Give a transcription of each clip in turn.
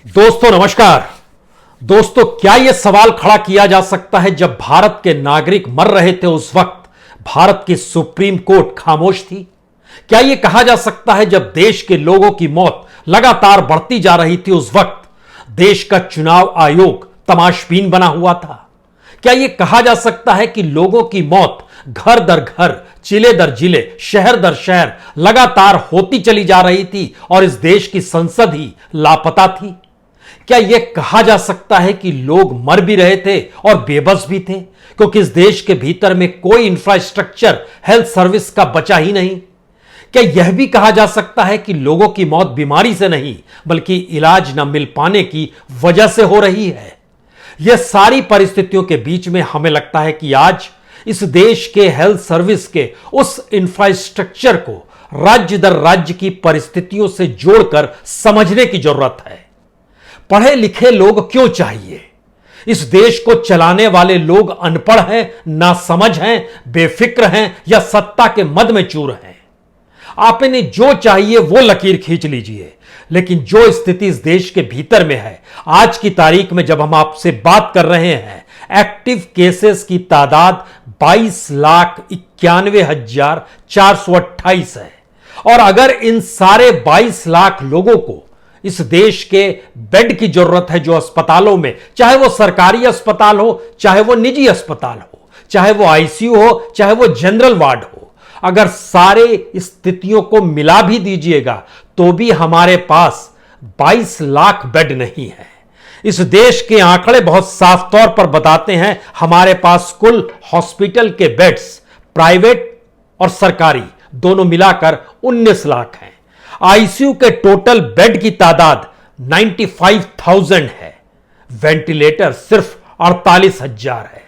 दोस्तों नमस्कार। दोस्तों, क्या यह सवाल खड़ा किया जा सकता है, जब भारत के नागरिक मर रहे थे उस वक्त भारत की सुप्रीम कोर्ट खामोश थी? क्या यह कहा जा सकता है, जब देश के लोगों की मौत लगातार बढ़ती जा रही थी उस वक्त देश का चुनाव आयोग तमाशबीन बना हुआ था? क्या यह कहा जा सकता है कि लोगों की मौत घर दर घर, जिले दर जिले, शहर दर शहर लगातार होती चली जा रही थी और इस देश की संसद ही लापता थी? क्या यह कहा जा सकता है कि लोग मर भी रहे थे और बेबस भी थे, क्योंकि इस देश के भीतर में कोई इंफ्रास्ट्रक्चर हेल्थ सर्विस का बचा ही नहीं? क्या यह भी कहा जा सकता है कि लोगों की मौत बीमारी से नहीं बल्कि इलाज न मिल पाने की वजह से हो रही है? यह सारी परिस्थितियों के बीच में हमें लगता है कि आज इस देश के हेल्थ सर्विस के उस इंफ्रास्ट्रक्चर को राज्य दर राज्य की परिस्थितियों से जोड़कर समझने की जरूरत है। पढ़े लिखे लोग क्यों चाहिए? इस देश को चलाने वाले लोग अनपढ़ हैं, नासमझ हैं, बेफिक्र हैं या सत्ता के मद में चूर हैं? आपने जो चाहिए वो लकीर खींच लीजिए, लेकिन जो स्थिति इस देश के भीतर में है आज की तारीख में, जब हम आपसे बात कर रहे हैं, एक्टिव केसेस की तादाद 22,91,428 है। और अगर इन सारे 22 लाख लोगों को इस देश के बेड की जरूरत है, जो अस्पतालों में, चाहे वो सरकारी अस्पताल हो, चाहे वो निजी अस्पताल हो, चाहे वो आईसीयू हो, चाहे वो जनरल वार्ड हो, अगर सारे स्थितियों को मिला भी दीजिएगा तो भी हमारे पास 22 लाख बेड नहीं है। इस देश के आंकड़े बहुत साफ तौर पर बताते हैं, हमारे पास कुल हॉस्पिटल के बेड्स प्राइवेट और सरकारी दोनों मिलाकर 19 लाख हैं। आईसीयू के टोटल बेड की तादाद 95,000 है। वेंटिलेटर सिर्फ 48,000 है।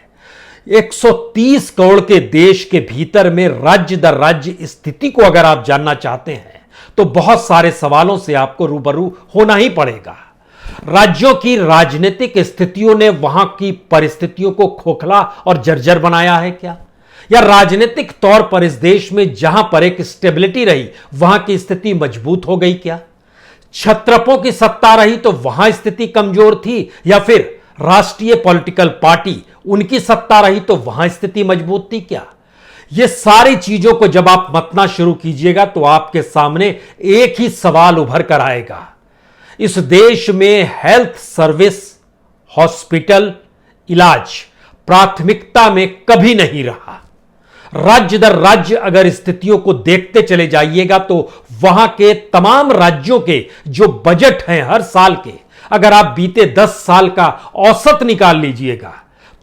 130 करोड़ के देश के भीतर में राज्य दर राज्य स्थिति को अगर आप जानना चाहते हैं तो बहुत सारे सवालों से आपको रूबरू होना ही पड़ेगा। राज्यों की राजनीतिक स्थितियों ने वहां की परिस्थितियों को खोखला और जर्जर बनाया है क्या? या राजनीतिक तौर पर इस देश में जहां पर एक स्टेबिलिटी रही वहां की स्थिति मजबूत हो गई क्या? छत्रपों की सत्ता रही तो वहां स्थिति कमजोर थी, या फिर राष्ट्रीय पॉलिटिकल पार्टी उनकी सत्ता रही तो वहां स्थिति मजबूत थी क्या? ये सारी चीजों को जब आप मतना शुरू कीजिएगा तो आपके सामने एक ही सवाल उभर कर आएगा। इस देश में हेल्थ सर्विस, हॉस्पिटल, इलाज प्राथमिकता में कभी नहीं रहा। राज्य दर राज्य अगर स्थितियों को देखते चले जाइएगा तो वहां के तमाम राज्यों के जो बजट हैं हर साल के, अगर आप बीते 10 साल का औसत निकाल लीजिएगा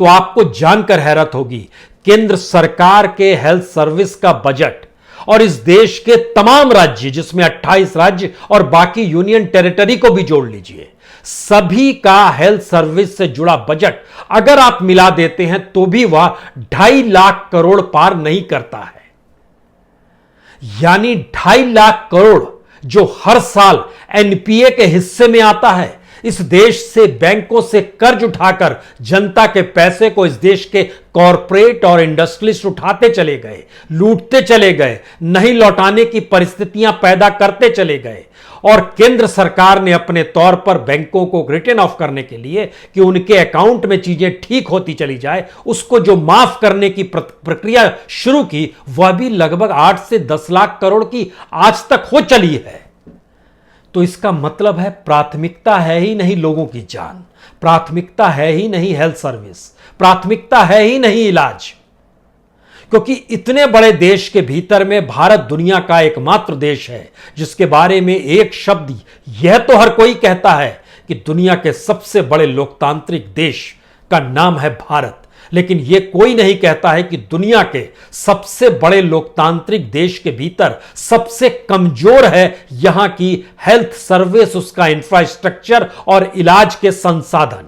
तो आपको जानकर हैरत होगी, केंद्र सरकार के हेल्थ सर्विस का बजट और इस देश के तमाम राज्य, जिसमें 28 राज्य और बाकी यूनियन टेरिटरी को भी जोड़ लीजिए, सभी का हेल्थ सर्विस से जुड़ा बजट अगर आप मिला देते हैं तो भी वह 2.5 लाख करोड़ पार नहीं करता है। यानी 2.5 लाख करोड़ जो हर साल एनपीए के हिस्से में आता है, इस देश से बैंकों से कर्ज उठाकर जनता के पैसे को इस देश के कॉरपोरेट और इंडस्ट्रियलिस्ट उठाते चले गए, लूटते चले गए, नहीं लौटाने की परिस्थितियां पैदा करते चले गए। और केंद्र सरकार ने अपने तौर पर बैंकों को रिटर्न ऑफ करने के लिए कि उनके अकाउंट में चीजें ठीक होती चली जाए, उसको जो माफ करने की प्रक्रिया शुरू की, वह भी लगभग 8 से 10 लाख करोड़ की आज तक हो चली है। तो इसका मतलब है प्राथमिकता है ही नहीं लोगों की जान, प्राथमिकता है ही नहीं हेल्थ सर्विस, प्राथमिकता है ही नहीं इलाज। क्योंकि इतने बड़े देश के भीतर में भारत दुनिया का एकमात्र देश है जिसके बारे में एक शब्द यह तो हर कोई कहता है कि दुनिया के सबसे बड़े लोकतांत्रिक देश का नाम है भारत, लेकिन यह कोई नहीं कहता है कि दुनिया के सबसे बड़े लोकतांत्रिक देश के भीतर सबसे कमजोर है यहां की हेल्थ सर्विस, उसका इंफ्रास्ट्रक्चर और इलाज के संसाधन।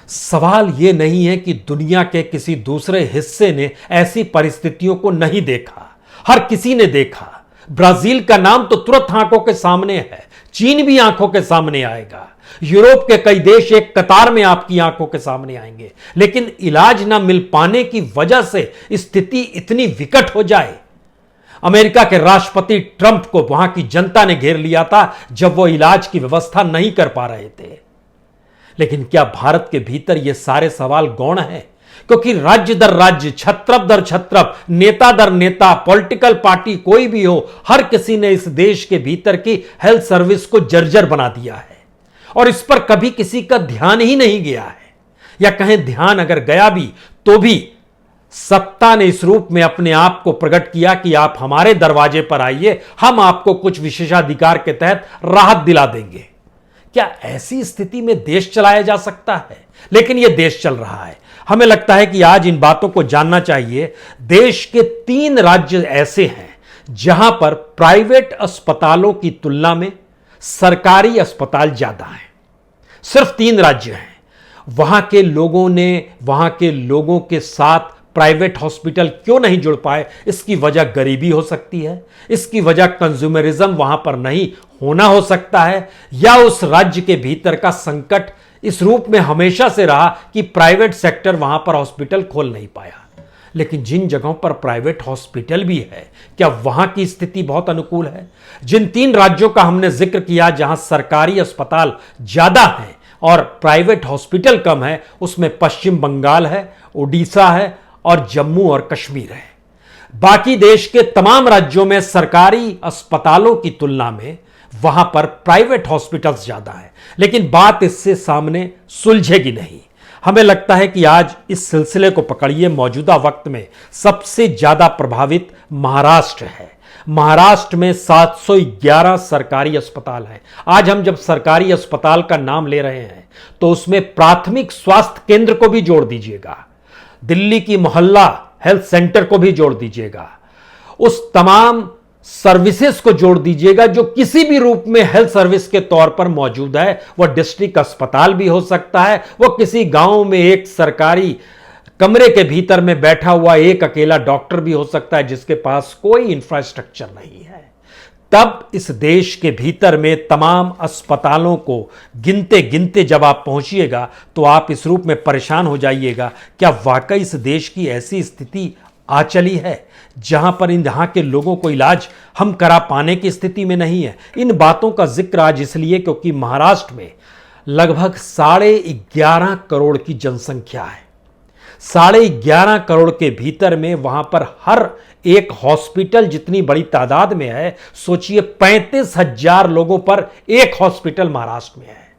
सवाल यह नहीं है कि दुनिया के किसी दूसरे हिस्से ने ऐसी परिस्थितियों को नहीं देखा, हर किसी ने देखा। ब्राजील का नाम तो तुरंत आंखों के सामने है, चीन भी आंखों के सामने आएगा, यूरोप के कई देश एक कतार में आपकी आंखों के सामने आएंगे। लेकिन इलाज ना मिल पाने की वजह से स्थिति इतनी विकट हो जाए, अमेरिका के राष्ट्रपति ट्रंप को वहां की जनता ने घेर लिया था जब वो इलाज की व्यवस्था नहीं कर पा रहे थे। लेकिन क्या भारत के भीतर ये सारे सवाल गौण हैं? क्योंकि राज्य दर राज्य, छत्रप दर छत्रप, नेता दर नेता, पॉलिटिकल पार्टी कोई भी हो, हर किसी ने इस देश के भीतर की हेल्थ सर्विस को जर्जर बना दिया है और इस पर कभी किसी का ध्यान ही नहीं गया है, या कहें ध्यान अगर गया भी तो भी सत्ता ने इस रूप में अपने आप को प्रकट किया कि आप हमारे दरवाजे पर आइए, हम आपको कुछ विशेषाधिकार के तहत राहत दिला देंगे। क्या ऐसी स्थिति में देश चलाया जा सकता है? लेकिन यह देश चल रहा है। हमें लगता है कि आज इन बातों को जानना चाहिए। देश के 3 राज्य ऐसे हैं जहां पर प्राइवेट अस्पतालों की तुलना में सरकारी अस्पताल ज्यादा हैं। सिर्फ 3 राज्य हैं। वहां के लोगों के साथ प्राइवेट हॉस्पिटल क्यों नहीं जुड़ पाए? इसकी वजह गरीबी हो सकती है, इसकी वजह कंज्यूमरिज्म वहां पर नहीं होना हो सकता है, या उस राज्य के भीतर का संकट इस रूप में हमेशा से रहा कि प्राइवेट सेक्टर वहां पर हॉस्पिटल खोल नहीं पाया। लेकिन जिन जगहों पर प्राइवेट हॉस्पिटल भी है, क्या वहां की स्थिति बहुत अनुकूल है? जिन 3 राज्यों का हमने जिक्र किया जहां सरकारी अस्पताल ज्यादा हैं और प्राइवेट हॉस्पिटल कम है, उसमें पश्चिम बंगाल है, उड़ीसा है और जम्मू और कश्मीर है। बाकी देश के तमाम राज्यों में सरकारी अस्पतालों की तुलना में वहां पर प्राइवेट हॉस्पिटल्स ज्यादा है। लेकिन बात इससे सामने सुलझेगी नहीं। हमें लगता है कि आज इस सिलसिले को पकड़िए, मौजूदा वक्त में सबसे ज्यादा प्रभावित महाराष्ट्र है। महाराष्ट्र में 711 सरकारी अस्पताल हैं। आज हम जब सरकारी अस्पताल का नाम ले रहे हैं तो उसमें प्राथमिक स्वास्थ्य केंद्र को भी जोड़ दीजिएगा, दिल्ली की मोहल्ला हेल्थ सेंटर को भी जोड़ दीजिएगा, उस तमाम सर्विसेज को जोड़ दीजिएगा जो किसी भी रूप में हेल्थ सर्विस के तौर पर मौजूद है। वह डिस्ट्रिक्ट अस्पताल भी हो सकता है, वह किसी गांव में एक सरकारी कमरे के भीतर में बैठा हुआ एक अकेला डॉक्टर भी हो सकता है जिसके पास कोई इंफ्रास्ट्रक्चर नहीं है। तब इस देश के भीतर में तमाम अस्पतालों को गिनते गिनते जब आप पहुंचिएगा तो आप इस रूप में परेशान हो जाइएगा, क्या वाकई इस देश की ऐसी स्थिति आ चली है जहां पर यहां के लोगों को इलाज हम करा पाने की स्थिति में नहीं है? इन बातों का जिक्र आज इसलिए क्योंकि महाराष्ट्र में लगभग 11.5 करोड़ की जनसंख्या है। 11.5 करोड़ के भीतर में वहां पर हर एक हॉस्पिटल जितनी बड़ी तादाद में है, सोचिए 35,000 लोगों पर एक हॉस्पिटल महाराष्ट्र में है।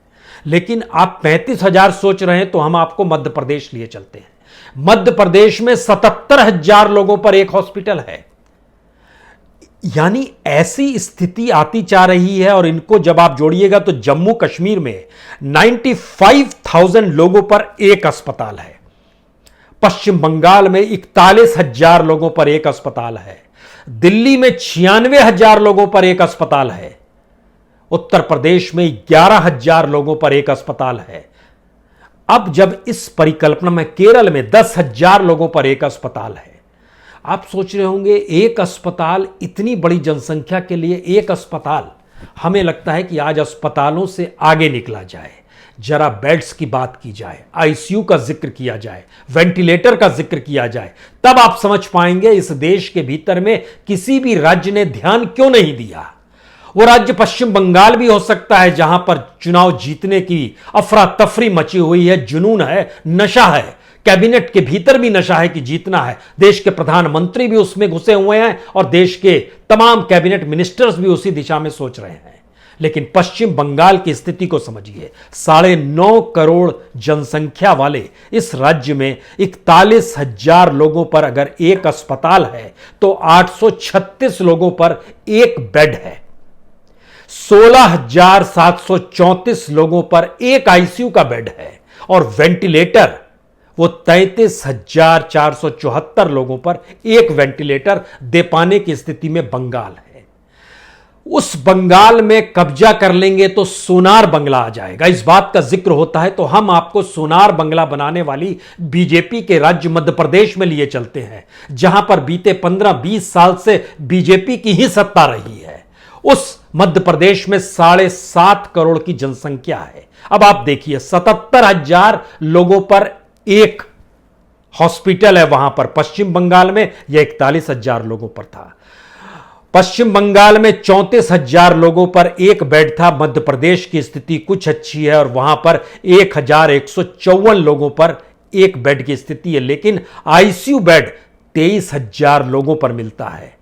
लेकिन आप 35,000 सोच रहे हैं तो हम आपको मध्य प्रदेश लिए चलते हैं। मध्य प्रदेश में 77,000 लोगों पर एक हॉस्पिटल है। यानी ऐसी स्थिति आती जा रही है। और इनको जब आप जोड़िएगा तो जम्मू कश्मीर में 95,000 लोगों पर एक अस्पताल है, पश्चिम बंगाल में 41,000 लोगों पर एक अस्पताल है, दिल्ली में 96,000 लोगों पर एक अस्पताल है, उत्तर प्रदेश में 11,000 लोगों पर एक अस्पताल है। अब जब इस परिकल्पना में केरल में 10,000 लोगों पर एक अस्पताल है, आप सोच रहे होंगे एक अस्पताल, इतनी बड़ी जनसंख्या के लिए एक अस्पताल। हमें लगता है कि आज अस्पतालों से आगे निकला जाए, जरा बेड्स की बात की जाए, आईसीयू का जिक्र किया जाए, वेंटिलेटर का जिक्र किया जाए, तब आप समझ पाएंगे इस देश के भीतर में किसी भी राज्य ने ध्यान क्यों नहीं दिया। वो राज्य पश्चिम बंगाल भी हो सकता है जहां पर चुनाव जीतने की अफरा तफरी मची हुई है, जुनून है, नशा है, कैबिनेट के भीतर भी नशा है कि जीतना है, देश के प्रधानमंत्री भी उसमें घुसे हुए हैं और देश के तमाम कैबिनेट मिनिस्टर्स भी उसी दिशा में सोच रहे हैं। लेकिन पश्चिम बंगाल की स्थिति को समझिए, 9.5 करोड़ जनसंख्या वाले इस राज्य में 41,000 लोगों पर अगर एक अस्पताल है तो 836 लोगों पर एक बेड है, 16,734 लोगों पर एक आईसीयू का बेड है और वेंटिलेटर वो 33,474 लोगों पर एक वेंटिलेटर दे पाने की स्थिति में बंगाल है। उस बंगाल में कब्जा कर लेंगे तो सोनार बंगला आ जाएगा। इस बात का जिक्र होता है तो हम आपको सोनार बंगला बनाने वाली बीजेपी के राज्य मध्य प्रदेश में लिए चलते हैं, जहां पर बीते 15-20 साल से बीजेपी की ही सत्ता रही है। उस मध्य प्रदेश में 7.5 करोड़ की जनसंख्या है। अब आप देखिए 77,000 लोगों पर एक हॉस्पिटल है वहां पर, पश्चिम बंगाल में यह 41,000 लोगों पर था। पश्चिम बंगाल में 34,000 लोगों पर एक बेड था। मध्य प्रदेश की स्थिति कुछ अच्छी है और वहां पर 1,154 लोगों पर एक बेड की स्थिति है, लेकिन आईसीयू बेड 23,000 लोगों पर मिलता है।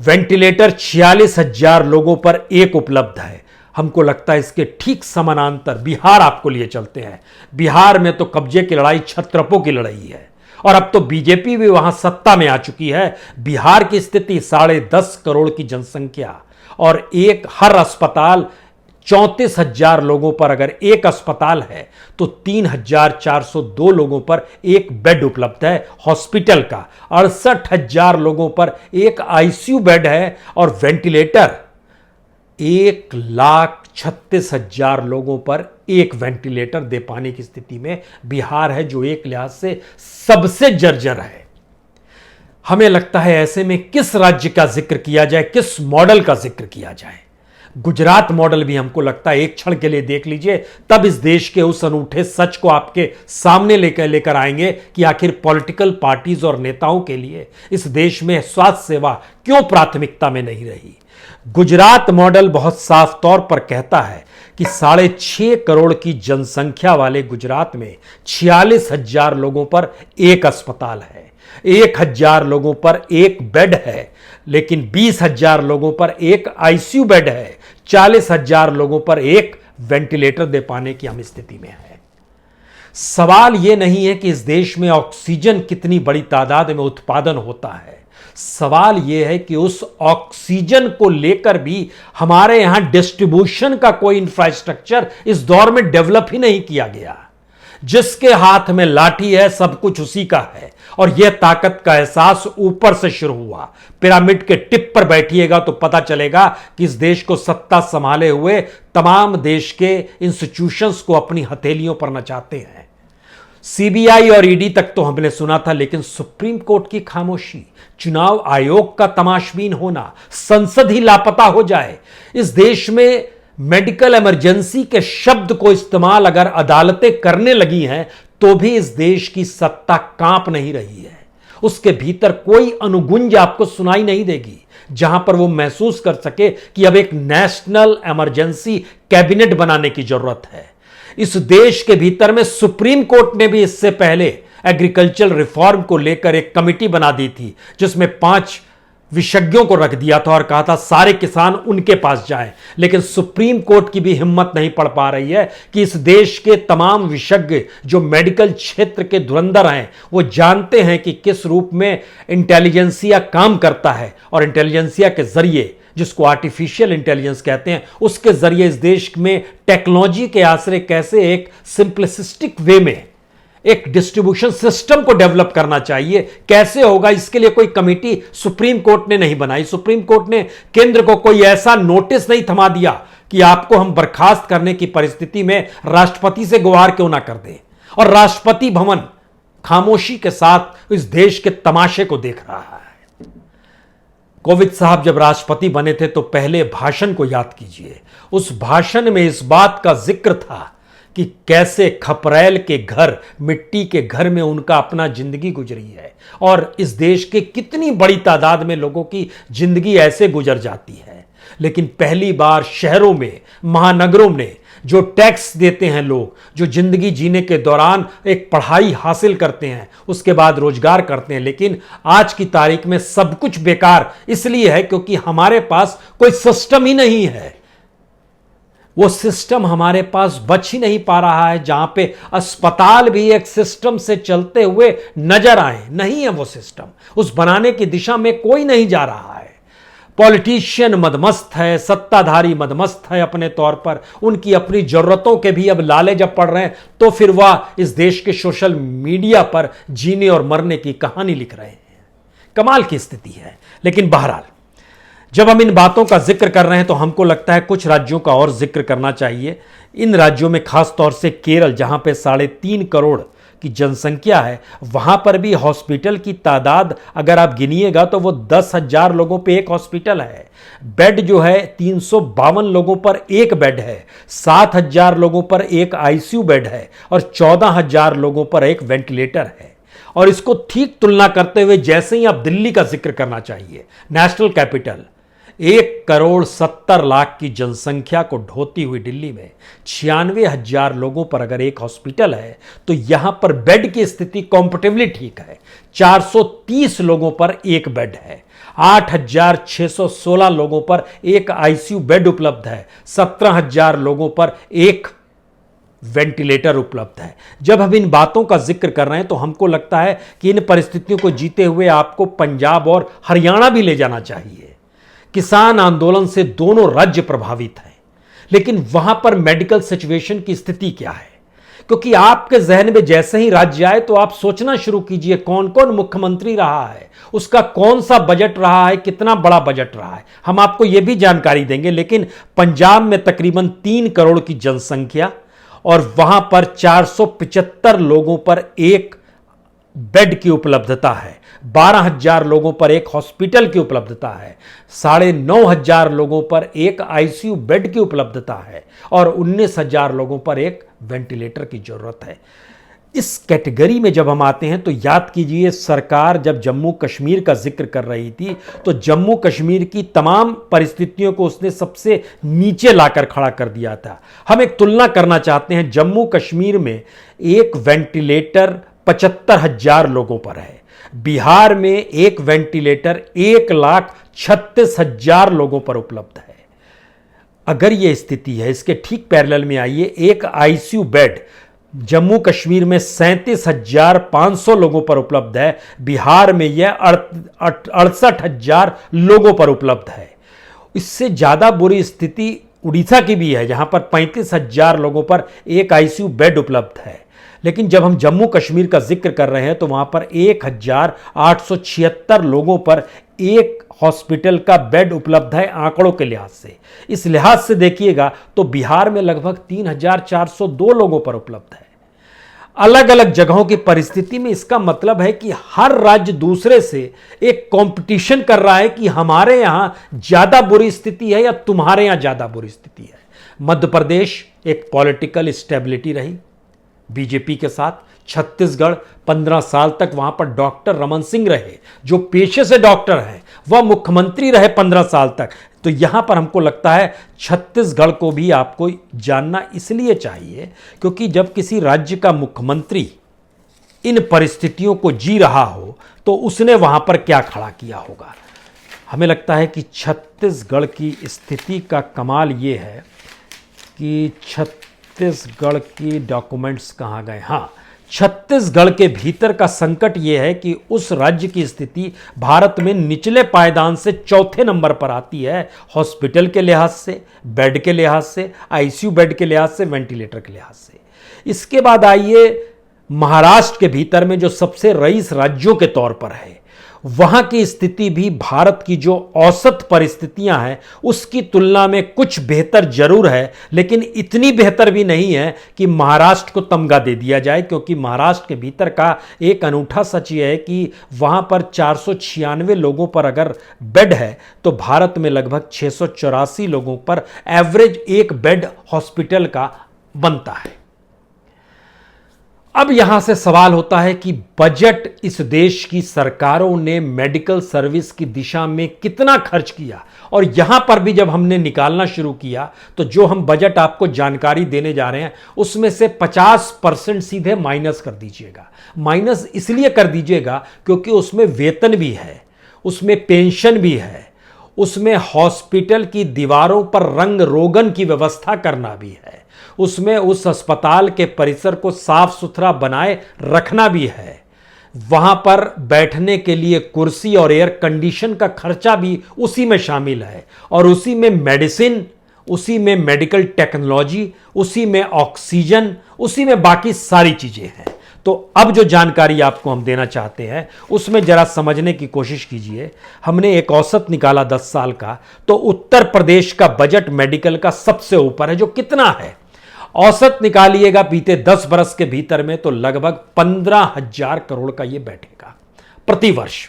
वेंटिलेटर 46,000 लोगों पर एक उपलब्ध है। हमको लगता है इसके ठीक समानांतर बिहार आपको लिए चलते हैं। बिहार में तो कब्जे की लड़ाई छत्रपों की लड़ाई है और अब तो बीजेपी भी वहां सत्ता में आ चुकी है। बिहार की स्थिति 10.5 करोड़ की जनसंख्या और एक हर अस्पताल 34,000 लोगों पर अगर एक अस्पताल है तो 3,402 लोगों पर एक बेड उपलब्ध है हॉस्पिटल का। 68,000 लोगों पर एक आईसीयू बेड है और वेंटिलेटर 1,36,000 लोगों पर एक वेंटिलेटर दे पाने की स्थिति में बिहार है, जो एक लिहाज से सबसे जर्जर है। हमें लगता है ऐसे में किस राज्य का जिक्र किया जाए, किस मॉडल का जिक्र किया जाए। गुजरात मॉडल भी हमको लगता है एक क्षण के लिए देख लीजिए, तब इस देश के उस अनूठे सच को आपके सामने लेकर आएंगे कि आखिर पॉलिटिकल पार्टीज और नेताओं के लिए इस देश में स्वास्थ्य सेवा क्यों प्राथमिकता में नहीं रही। गुजरात मॉडल बहुत साफ तौर पर कहता है कि 6.5 करोड़ की जनसंख्या वाले गुजरात में 46,000 लोगों पर एक अस्पताल है, 1,000 लोगों पर एक बेड है, लेकिन 20,000 लोगों पर एक आईसीयू बेड है, 40,000 लोगों पर एक वेंटिलेटर दे पाने की हम स्थिति में है। सवाल यह नहीं है कि इस देश में ऑक्सीजन कितनी बड़ी तादाद में उत्पादन होता है, सवाल यह है कि उस ऑक्सीजन को लेकर भी हमारे यहां डिस्ट्रीब्यूशन का कोई इंफ्रास्ट्रक्चर इस दौर में डेवलप ही नहीं किया गया। जिसके हाथ में लाठी है सब कुछ उसी का है और यह ताकत का एहसास ऊपर से शुरू हुआ। पिरामिड के टिप पर बैठिएगा तो पता चलेगा कि इस देश को सत्ता संभाले हुए तमाम देश के इंस्टीट्यूशंस को अपनी हथेलियों पर नचाते हैं। सीबीआई और ईडी तक तो हमने सुना था, लेकिन सुप्रीम कोर्ट की खामोशी, चुनाव आयोग का तमाशबीन होना, संसद ही लापता हो जाए। इस देश में मेडिकल इमरजेंसी के शब्द को इस्तेमाल अगर अदालतें करने लगी हैं तो भी इस देश की सत्ता कांप नहीं रही है। उसके भीतर कोई अनुगुंज आपको सुनाई नहीं देगी जहां पर वो महसूस कर सके कि अब एक नेशनल इमरजेंसी कैबिनेट बनाने की जरूरत है। इस देश के भीतर में सुप्रीम कोर्ट ने भी इससे पहले एग्रीकल्चर रिफॉर्म को लेकर एक कमिटी बना दी थी, जिसमें 5 विशेषज्ञों को रख दिया था और कहा था सारे किसान उनके पास जाएं। लेकिन सुप्रीम कोर्ट की भी हिम्मत नहीं पड़ पा रही है कि इस देश के तमाम विशेषज्ञ जो मेडिकल क्षेत्र के धुरंधर हैं, वो जानते हैं कि किस रूप में इंटेलिजेंसिया काम करता है और इंटेलिजेंसिया के जरिए, जिसको आर्टिफिशियल इंटेलिजेंस कहते हैं, उसके जरिए इस देश में टेक्नोलॉजी के आश्रय कैसे एक सिंप्लिसिस्टिक वे में एक डिस्ट्रीब्यूशन सिस्टम को डेवलप करना चाहिए, कैसे होगा। इसके लिए कोई कमेटी सुप्रीम कोर्ट ने नहीं बनाई। सुप्रीम कोर्ट ने केंद्र को कोई ऐसा नोटिस नहीं थमा दिया कि आपको हम बर्खास्त करने की परिस्थिति में राष्ट्रपति से गुहार क्यों ना कर दें। और राष्ट्रपति भवन खामोशी के साथ इस देश के तमाशे को देख रहा है। कोविंद साहब जब राष्ट्रपति बने थे तो पहले भाषण को याद कीजिए। उस भाषण में इस बात का जिक्र था कि कैसे खपरेल के घर, मिट्टी के घर में उनका अपना जिंदगी गुजरी है और इस देश के कितनी बड़ी तादाद में लोगों की जिंदगी ऐसे गुजर जाती है। लेकिन पहली बार शहरों में, महानगरों में जो टैक्स देते हैं लोग, जो जिंदगी जीने के दौरान एक पढ़ाई हासिल करते हैं, उसके बाद रोजगार करते हैं, लेकिन आज की तारीख में सब कुछ बेकार इसलिए है क्योंकि हमारे पास कोई सिस्टम ही नहीं है। वो सिस्टम हमारे पास बच ही नहीं पा रहा है जहां पे अस्पताल भी एक सिस्टम से चलते हुए नजर आए। नहीं है वो सिस्टम, उस बनाने की दिशा में कोई नहीं जा रहा है। पॉलिटिशियन मदमस्त है, सत्ताधारी मदमस्त है अपने तौर पर, उनकी अपनी जरूरतों के भी अब लाले जब पड़ रहे हैं तो फिर वह इस देश के सोशल मीडिया पर जीने और मरने की कहानी लिख रहे हैं। कमाल की स्थिति है। लेकिन बहरहाल जब हम इन बातों का जिक्र कर रहे हैं तो हमको लगता है कुछ राज्यों का और जिक्र करना चाहिए। इन राज्यों में खास तौर से केरल, जहां पे 3.5 करोड़ की जनसंख्या है, वहां पर भी हॉस्पिटल की तादाद अगर आप गिनिएगा तो वो 10,000 लोगों पे एक हॉस्पिटल है। बेड जो है 352 लोगों पर एक बेड है, 7,000 लोगों पर एक आईसीयू बेड है और 14,000 लोगों पर एक वेंटिलेटर है। और इसको ठीक तुलना करते हुए जैसे ही आप दिल्ली का जिक्र करना चाहिए, नेशनल कैपिटल, 1,70,00,000 की जनसंख्या को ढोती हुई दिल्ली में 96,000 लोगों पर अगर एक हॉस्पिटल है तो यहां पर बेड की स्थिति कॉम्पैरेटिवली ठीक है। 430 लोगों पर एक बेड है, 8,616 लोगों पर एक आईसीयू बेड उपलब्ध है, 17,000 लोगों पर एक वेंटिलेटर उपलब्ध है। जब हम इन बातों का जिक्र कर रहे हैं तो हमको लगता है कि इन परिस्थितियों को जीते हुए आपको पंजाब और हरियाणा भी ले जाना चाहिए। किसान आंदोलन से दोनों राज्य प्रभावित हैं, लेकिन वहां पर मेडिकल सिचुएशन की स्थिति क्या है? क्योंकि आपके जहन में जैसे ही राज्य आए तो आप सोचना शुरू कीजिए कौन कौन मुख्यमंत्री रहा है, उसका कौन सा बजट रहा है, कितना बड़ा बजट रहा है। हम आपको यह भी जानकारी देंगे। लेकिन पंजाब में तकरीबन 3 करोड़ की जनसंख्या और वहां पर 475 लोगों पर एक बेड की उपलब्धता है, 12,000 लोगों पर एक हॉस्पिटल की उपलब्धता है, 9,500 लोगों पर एक आईसीयू बेड की उपलब्धता है और 19,000 लोगों पर एक वेंटिलेटर की जरूरत है। इस कैटेगरी में जब हम आते हैं तो याद कीजिए सरकार जब जम्मू कश्मीर का जिक्र कर रही थी तो जम्मू कश्मीर की तमाम परिस्थितियों को उसने सबसे नीचे लाकर खड़ा कर दिया था। हम एक तुलना करना चाहते हैं। जम्मू कश्मीर में एक वेंटिलेटर 75,000 लोगों पर है, बिहार में एक वेंटिलेटर 1,36,000 लोगों पर उपलब्ध है। अगर यह स्थिति है, इसके ठीक पैरेलल में आइए, एक आईसीयू बेड जम्मू कश्मीर में 37,500 लोगों पर उपलब्ध है, बिहार में यह 68,000 लोगों पर उपलब्ध है। इससे ज्यादा बुरी स्थिति उड़ीसा की भी है, जहां पर 35,000 लोगों पर एक आईसीयू बेड उपलब्ध है। लेकिन जब हम जम्मू कश्मीर का जिक्र कर रहे हैं तो वहां पर 1,876 लोगों पर एक हॉस्पिटल का बेड उपलब्ध है आंकड़ों के लिहाज से। इस लिहाज से देखिएगा तो बिहार में लगभग 3,402 लोगों पर उपलब्ध है। अलग अलग जगहों की परिस्थिति में इसका मतलब है कि हर राज्य दूसरे से एक कंपटीशन कर रहा है कि हमारे यहां ज्यादा बुरी स्थिति है या तुम्हारे यहां ज्यादा बुरी स्थिति है। मध्य प्रदेश एक पॉलिटिकल स्टेबिलिटी रही बीजेपी के साथ। छत्तीसगढ़ 15 साल तक वहां पर डॉक्टर रमन सिंह रहे, जो पेशे से डॉक्टर हैं, वह मुख्यमंत्री रहे 15 साल तक। तो यहां पर हमको लगता है छत्तीसगढ़ को भी आपको जानना इसलिए चाहिए क्योंकि जब किसी राज्य का मुख्यमंत्री इन परिस्थितियों को जी रहा हो तो उसने वहां पर क्या खड़ा किया होगा। हमें लगता है कि छत्तीसगढ़ की स्थिति का कमाल यह है कि छत्तीसगढ़ की डॉक्यूमेंट्स कहाँ गए। हाँ, छत्तीसगढ़ के भीतर का संकट यह है कि उस राज्य की स्थिति भारत में निचले पायदान से चौथे नंबर पर आती है, हॉस्पिटल के लिहाज से, बेड के लिहाज से, आईसीयू बेड के लिहाज से, वेंटिलेटर के लिहाज से। इसके बाद आइए महाराष्ट्र के भीतर में जो सबसे रईस राज्यों के तौर पर है, वहां की स्थिति भी भारत की जो औसत परिस्थितियां हैं उसकी तुलना में कुछ बेहतर जरूर है, लेकिन इतनी बेहतर भी नहीं है कि महाराष्ट्र को तमगा दे दिया जाए। क्योंकि महाराष्ट्र के भीतर का एक अनूठा सच यह है कि वहां पर 496 लोगों पर अगर बेड है तो भारत में लगभग 684 लोगों पर एवरेज एक बेड हॉस्पिटल का बनता है। अब यहां से सवाल होता है कि बजट इस देश की सरकारों ने मेडिकल सर्विस की दिशा में कितना खर्च किया। और यहां पर भी जब हमने निकालना शुरू किया तो जो हम बजट आपको जानकारी देने जा रहे हैं उसमें से 50% सीधे माइनस कर दीजिएगा। माइनस इसलिए कर दीजिएगा क्योंकि उसमें वेतन भी है, उसमें पेंशन भी है, उसमें हॉस्पिटल की दीवारों पर रंग रोगन की व्यवस्था करना भी है, उसमें उस अस्पताल के परिसर को साफ सुथरा बनाए रखना भी है, वहां पर बैठने के लिए कुर्सी और एयर कंडीशन का खर्चा भी उसी में शामिल है, और उसी में मेडिसिन, उसी में मेडिकल टेक्नोलॉजी, उसी में ऑक्सीजन, उसी में बाकी सारी चीजें हैं। तो अब जो जानकारी आपको हम देना चाहते हैं उसमें जरा समझने की कोशिश कीजिए। हमने एक औसत निकाला 10 साल का, तो उत्तर प्रदेश का बजट मेडिकल का सबसे ऊपर है। जो कितना है औसत निकालिएगा बीते 10 बरस के भीतर में तो लगभग 15,000 करोड़ का यह बैठेगा प्रतिवर्ष।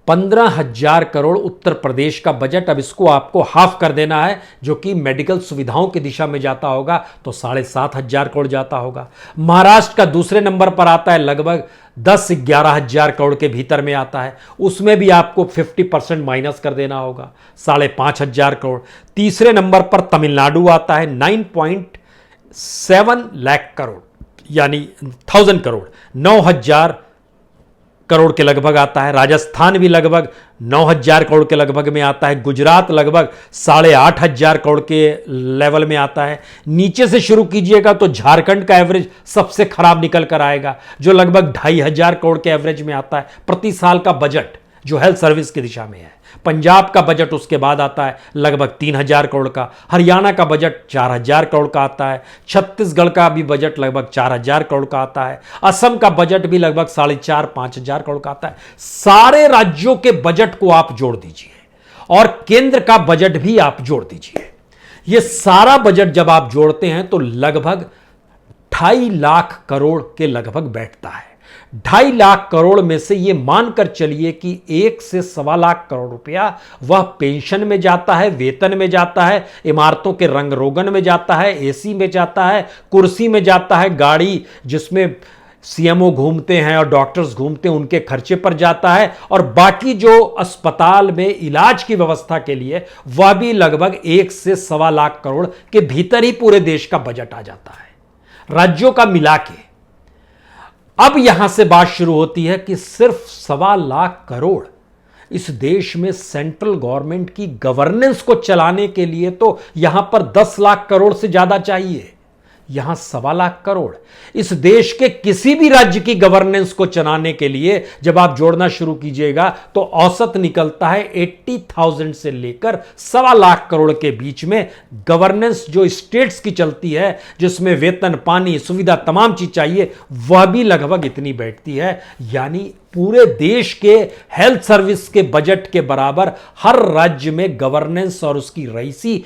15,000 करोड़ उत्तर प्रदेश का बजट, अब इसको आपको हाफ कर देना है, जो कि मेडिकल सुविधाओं की दिशा में जाता होगा तो 7,500 करोड़ जाता होगा। महाराष्ट्र का दूसरे नंबर पर आता है, लगभग 10-11,000 करोड़ के भीतर में आता है, उसमें भी आपको 50% माइनस कर देना होगा, 5,500 करोड़। तीसरे नंबर पर तमिलनाडु आता है 9.7 लाख करोड़, यानी 1000 करोड़, 9,000 करोड़ के लगभग आता है। राजस्थान भी लगभग 9,000 करोड़ के लगभग में आता है। गुजरात लगभग 8,500 करोड़ के लेवल में आता है। नीचे से शुरू कीजिएगा तो झारखंड का एवरेज सबसे खराब निकल कर आएगा, जो लगभग 2,500 करोड़ के एवरेज में आता है प्रति साल का बजट, जो हेल्थ सर्विस की दिशा में है। पंजाब का बजट उसके बाद आता है लगभग 3,000 करोड़ का। हरियाणा का बजट 4,000 करोड़ का आता है। छत्तीसगढ़ का भी बजट लगभग 4,000 करोड़ का आता है। असम का बजट भी लगभग 4,500-5,000 करोड़ का आता है। सारे राज्यों के बजट को आप जोड़ दीजिए और केंद्र का बजट भी आप जोड़ दीजिए। यह सारा बजट जब आप जोड़ते हैं तो लगभग 2.5 लाख करोड़ के लगभग बैठता है। 2.5 लाख करोड़ में से ये मानकर चलिए कि 1 से 1.25 लाख करोड़ रुपया वह पेंशन में जाता है, वेतन में जाता है, इमारतों के रंग रोगन में जाता है, एसी में जाता है, कुर्सी में जाता है, गाड़ी जिसमें सीएमओ घूमते हैं और डॉक्टर्स घूमते हैं उनके खर्चे पर जाता है, और बाकी जो अस्पताल में इलाज की व्यवस्था के लिए वह भी लगभग 1 से 1.25 लाख करोड़ के भीतर ही पूरे देश का बजट आ जाता है, राज्यों का मिला के। अब यहां से बात शुरू होती है कि सिर्फ 1.25 लाख करोड़ इस देश में सेंट्रल गवर्नमेंट की गवर्नेंस को चलाने के लिए तो यहां पर 10 लाख करोड़ से ज्यादा चाहिए। यहां 1.25 लाख करोड़ इस देश के किसी भी राज्य की गवर्नेंस को चलाने के लिए जब आप जोड़ना शुरू कीजिएगा तो औसत निकलता है 80,000 से लेकर 1.25 लाख करोड़ के बीच में गवर्नेंस जो स्टेट्स की चलती है, जिसमें वेतन, पानी, सुविधा, तमाम चीज चाहिए, वह भी लगभग इतनी बैठती है। यानी पूरे देश के हेल्थ सर्विस के बजट के बराबर हर राज्य में गवर्नेंस और उसकी रईसी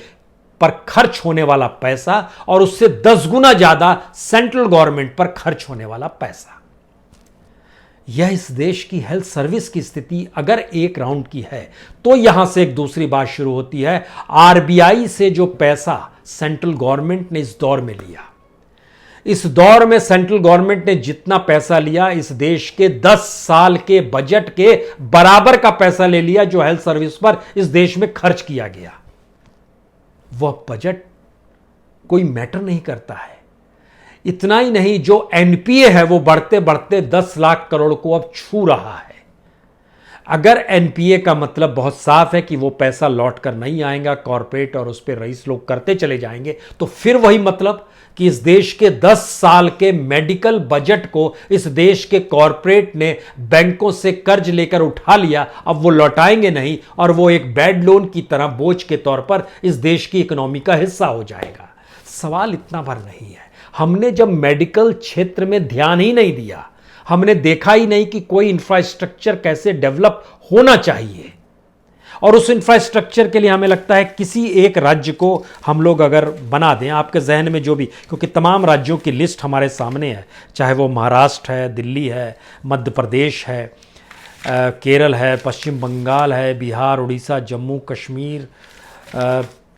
पर खर्च होने वाला पैसा और उससे 10 गुना ज्यादा सेंट्रल गवर्नमेंट पर खर्च होने वाला पैसा। यह इस देश की हेल्थ सर्विस की स्थिति अगर एक राउंड की है तो यहां से एक दूसरी बात शुरू होती है। आरबीआई से जो पैसा सेंट्रल गवर्नमेंट ने इस दौर में लिया, इस दौर में सेंट्रल गवर्नमेंट ने जितना पैसा लिया इस देश के 10 साल के बजट के बराबर का पैसा ले लिया जो हेल्थ सर्विस पर इस देश में खर्च किया गया। वह बजट कोई मैटर नहीं करता है। इतना ही नहीं, जो एनपीए है वो बढ़ते बढ़ते 10 लाख करोड़ को अब छू रहा है। अगर एनपीए का मतलब बहुत साफ है कि वो पैसा लौट कर नहीं आएगा, कॉर्पोरेट और उस पर रईस लोग करते चले जाएंगे, तो फिर वही मतलब कि इस देश के 10 साल के मेडिकल बजट को इस देश के कॉर्पोरेट ने बैंकों से कर्ज लेकर उठा लिया, अब वो लौटाएंगे नहीं और वो एक बैड लोन की तरह बोझ के तौर पर इस देश की इकोनॉमी का हिस्सा हो जाएगा। सवाल इतना भर नहीं है। हमने जब मेडिकल क्षेत्र में ध्यान ही नहीं दिया, हमने देखा ही नहीं कि कोई इंफ्रास्ट्रक्चर कैसे डेवलप होना चाहिए, और उस इंफ्रास्ट्रक्चर के लिए हमें लगता है किसी एक राज्य को हम लोग अगर बना दें, आपके जहन में जो भी, क्योंकि तमाम राज्यों की लिस्ट हमारे सामने है, चाहे वो महाराष्ट्र है, दिल्ली है, मध्य प्रदेश है, केरल है, पश्चिम बंगाल है, बिहार, उड़ीसा, जम्मू कश्मीर,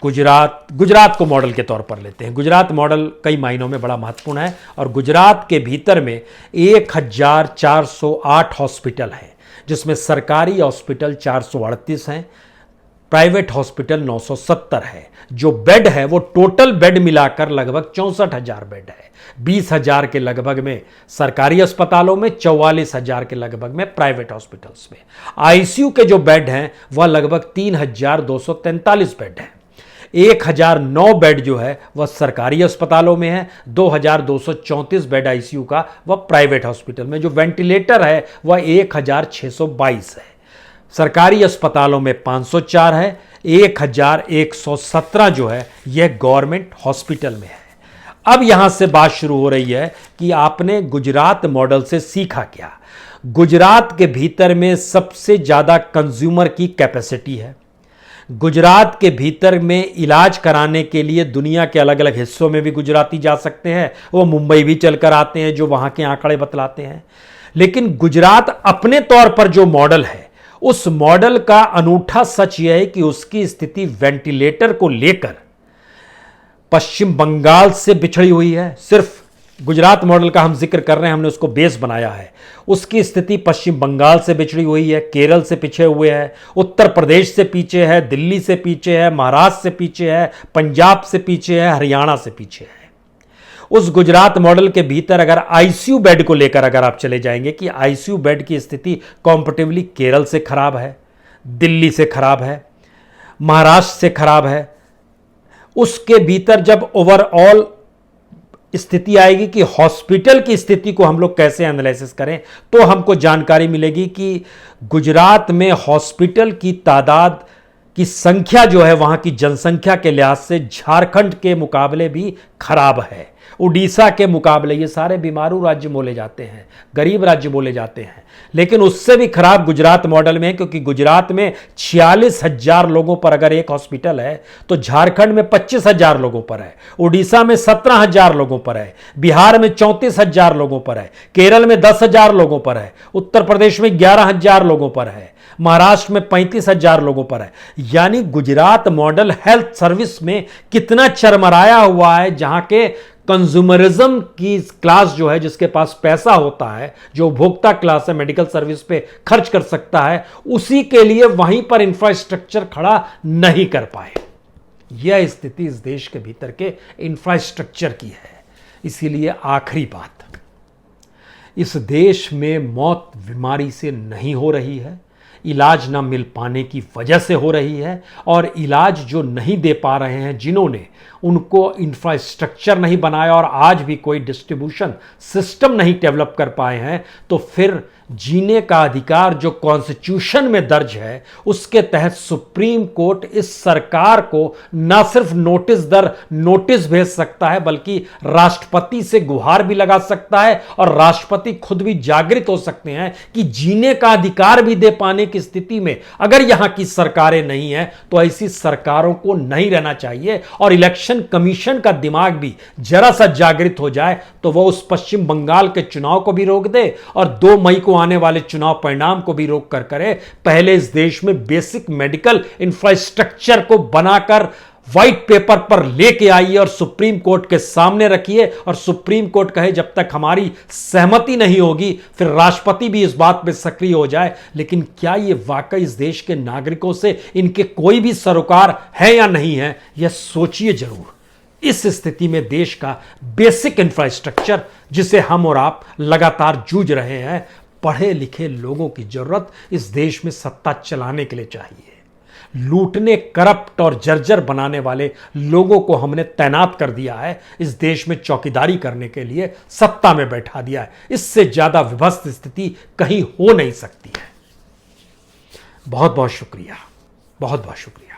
गुजरात को मॉडल के तौर पर लेते हैं। गुजरात मॉडल कई मायनों में बड़ा महत्वपूर्ण है और गुजरात के भीतर में 1,408 हॉस्पिटल हैं, जिसमें सरकारी हॉस्पिटल 438 हैं, प्राइवेट हॉस्पिटल 970 है। जो बेड है वो टोटल बेड मिलाकर लगभग 64,000 बेड है। 20,000 के लगभग में सरकारी अस्पतालों में, 44,000 के लगभग में प्राइवेट हॉस्पिटल्स में। आईसीयू के जो बेड हैं वह लगभग 3,243 बेड हैं। 1,009 बेड जो है वह सरकारी अस्पतालों में है, 2,234 बेड आईसीयू का वह प्राइवेट हॉस्पिटल में। जो वेंटिलेटर है वह 1,622 है। सरकारी अस्पतालों में 504 है, 1,117 जो है यह गवर्नमेंट हॉस्पिटल में है। अब यहां से बात शुरू हो रही है कि आपने गुजरात मॉडल से सीखा क्या। गुजरात के भीतर में सबसे ज्यादा कंज्यूमर की कैपेसिटी है। गुजरात के भीतर में इलाज कराने के लिए दुनिया के अलग अलग हिस्सों में भी गुजराती जा सकते हैं, वो मुंबई भी चलकर आते हैं, जो वहां के आंकड़े बतलाते हैं। लेकिन गुजरात अपने तौर पर जो मॉडल है उस मॉडल का अनूठा सच यह है कि उसकी स्थिति वेंटिलेटर को लेकर पश्चिम बंगाल से बिछड़ी हुई है। सिर्फ गुजरात मॉडल का हम जिक्र कर रहे हैं, हमने उसको बेस बनाया है। उसकी स्थिति पश्चिम बंगाल से बिछड़ी हुई है, केरल से पीछे हुए है, उत्तर प्रदेश से पीछे है, दिल्ली से पीछे है, महाराष्ट्र से पीछे है, पंजाब से पीछे है, हरियाणा से पीछे है। उस गुजरात मॉडल के भीतर अगर आईसीयू बेड को लेकर अगर आप चले जाएंगे कि आईसीयू बेड की स्थिति कंपैरेटिवली केरल से खराब है, दिल्ली से खराब है, महाराष्ट्र से खराब है। उसके भीतर जब ओवरऑल स्थिति आएगी कि हॉस्पिटल की स्थिति को हम लोग कैसे एनालिसिस करें, तो हमको जानकारी मिलेगी कि गुजरात में हॉस्पिटल की तादाद की संख्या जो है वहां की जनसंख्या के लिहाज से झारखंड के मुकाबले भी खराब है, उड़ीसा के मुकाबले। ये सारे बीमारू राज्य बोले जाते हैं, गरीब राज्य बोले जाते हैं, लेकिन उससे भी खराब गुजरात मॉडल में है, क्योंकि गुजरात में 46,000 लोगों पर अगर एक हॉस्पिटल है तो झारखंड में 25,000 लोगों पर है, उड़ीसा में 17,000 लोगों पर है, बिहार में 34,000 लोगों पर है, केरल में 10,000 लोगों पर है, उत्तर प्रदेश में 11,000 लोगों पर है, महाराष्ट्र में 35,000 लोगों पर है। यानी गुजरात मॉडल हेल्थ सर्विस में कितना चरमराया हुआ है, जहां के कंज्यूमरिज्म की क्लास जो है, जिसके पास पैसा होता है, जो उपभोक्ता क्लास है, मेडिकल सर्विस पे खर्च कर सकता है, उसी के लिए वहीं पर इंफ्रास्ट्रक्चर खड़ा नहीं कर पाए। यह स्थिति इस देश के भीतर के इंफ्रास्ट्रक्चर की है। इसीलिए आखिरी बात, इस देश में मौत बीमारी से नहीं हो रही है, इलाज ना मिल पाने की वजह से हो रही है, और इलाज जो नहीं दे पा रहे हैं जिन्होंने, उनको इंफ्रास्ट्रक्चर नहीं बनाया और आज भी कोई डिस्ट्रीब्यूशन सिस्टम नहीं डेवलप कर पाए हैं, तो फिर जीने का अधिकार जो कॉन्स्टिट्यूशन में दर्ज है, उसके तहत सुप्रीम कोर्ट इस सरकार को न सिर्फ नोटिस दर नोटिस भेज सकता है, बल्कि राष्ट्रपति से गुहार भी लगा सकता है, और राष्ट्रपति खुद भी जागृत हो सकते हैं कि जीने का अधिकार भी दे पाने की स्थिति में अगर यहां की सरकारें नहीं है, तो ऐसी सरकारों को नहीं रहना चाहिए। और इलेक्शन कमीशन का दिमाग भी जरा सा जागृत हो जाए तो वह उस पश्चिम बंगाल के चुनाव को भी रोक दे, और 2 मई को आने वाले चुनाव परिणाम को भी रोक कर करे। पहले इस देश में बेसिक मेडिकल इंफ्रास्ट्रक्चर को बनाकर व्हाइट पेपर पर लेके आइए और सुप्रीम कोर्ट के सामने रखिए, और सुप्रीम कोर्ट कहे जब तक हमारी सहमति नहीं होगी, फिर राष्ट्रपति भी इस बात पे सक्रिय हो जाए। लेकिन क्या ये वाकई इस देश के नागरिकों से इनके कोई भी सरोकार है या नहीं है, यह सोचिए जरूर। इस स्थिति में देश का बेसिक इंफ्रास्ट्रक्चर, जिसे हम और आप लगातार जूझ रहे हैं, पढ़े लिखे लोगों की जरूरत इस देश में सत्ता चलाने के लिए चाहिए। लूटने, करप्ट और जर्जर बनाने वाले लोगों को हमने तैनात कर दिया है, इस देश में चौकीदारी करने के लिए सत्ता में बैठा दिया है। इससे ज्यादा विभत्स स्थिति कहीं हो नहीं सकती है। बहुत बहुत शुक्रिया, बहुत बहुत शुक्रिया।